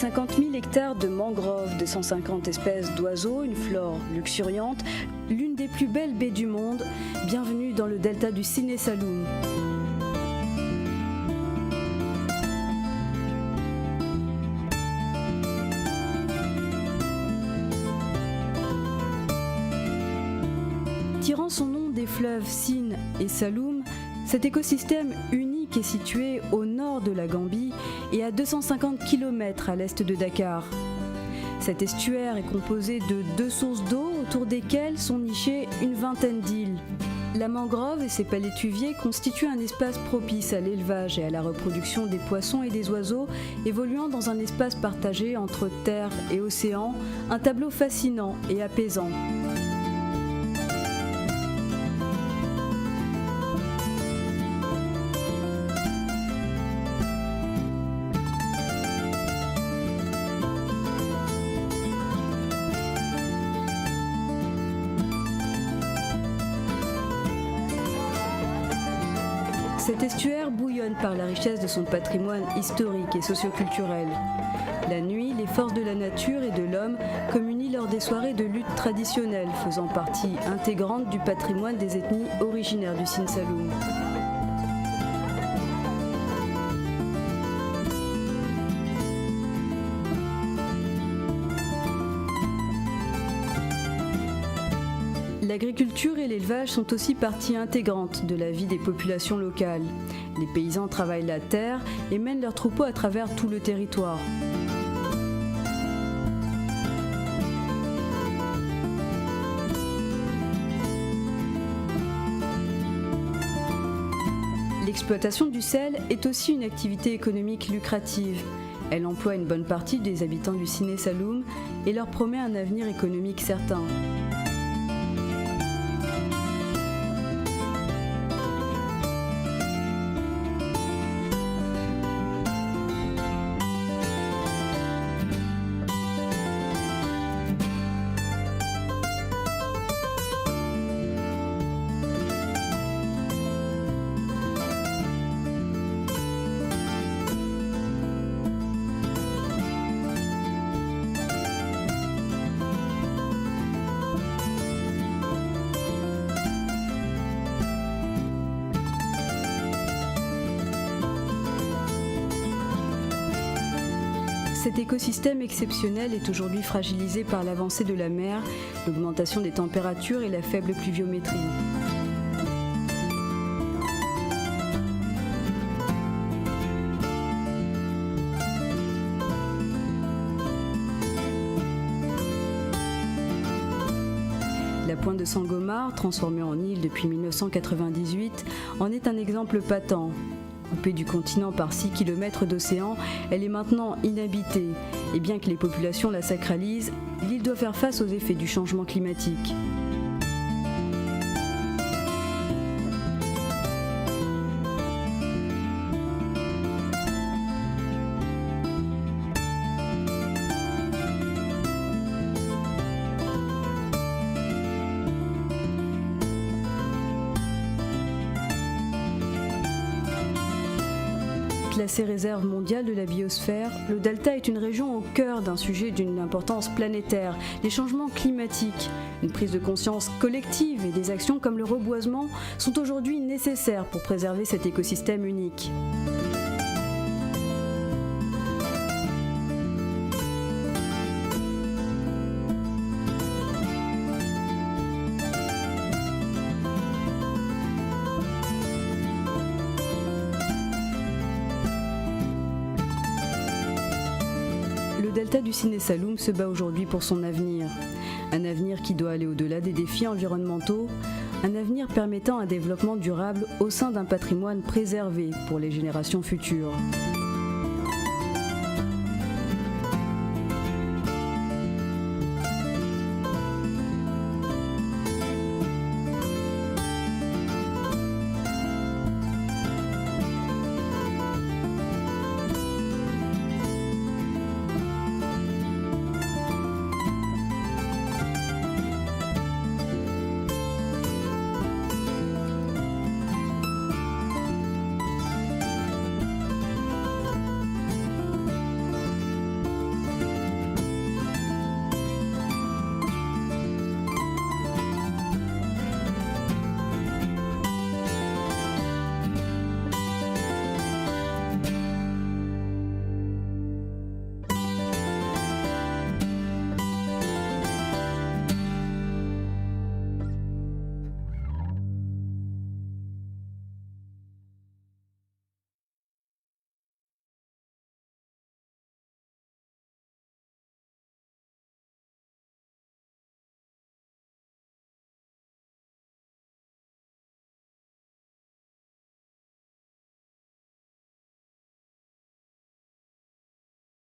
50 000 hectares de mangroves, 250 espèces d'oiseaux, une flore luxuriante, l'une des plus belles baies du monde. Bienvenue dans le delta du Sine Saloum. Tirant son nom des fleuves Sine et Saloum, cet écosystème unique est situé au nord de la Gambie et à 250 km à l'est de Dakar. Cet estuaire est composé de 2 sources d'eau autour desquelles sont nichées une vingtaine d'îles. La mangrove et ses palétuviers constituent un espace propice à l'élevage et à la reproduction des poissons et des oiseaux, évoluant dans un espace partagé entre terre et océan, un tableau fascinant et apaisant. Cet estuaire bouillonne par la richesse de son patrimoine historique et socioculturel. La nuit, les forces de la nature et de l'homme communient lors des soirées de lutte traditionnelles, faisant partie intégrante du patrimoine des ethnies originaires du Sine Saloum. L'agriculture et l'élevage sont aussi partie intégrante de la vie des populations locales. Les paysans travaillent la terre et mènent leurs troupeaux à travers tout le territoire. L'exploitation du sel est aussi une activité économique lucrative. Elle emploie une bonne partie des habitants du Sine Saloum et leur promet un avenir économique certain. Cet écosystème exceptionnel est aujourd'hui fragilisé par l'avancée de la mer, l'augmentation des températures et la faible pluviométrie. La pointe de Sangomar, transformée en île depuis 1998, en est un exemple patent. Coupée du continent par 6 km d'océan, elle est maintenant inhabitée. Et bien que les populations la sacralisent, l'île doit faire face aux effets du changement climatique. Classée réserve mondiale de la biosphère, le delta est une région au cœur d'un sujet d'une importance planétaire, les changements climatiques. Une prise de conscience collective et des actions comme le reboisement sont aujourd'hui nécessaires pour préserver cet écosystème unique. Le delta du Sine Saloum se bat aujourd'hui pour son avenir. Un avenir qui doit aller au-delà des défis environnementaux, un avenir permettant un développement durable au sein d'un patrimoine préservé pour les générations futures.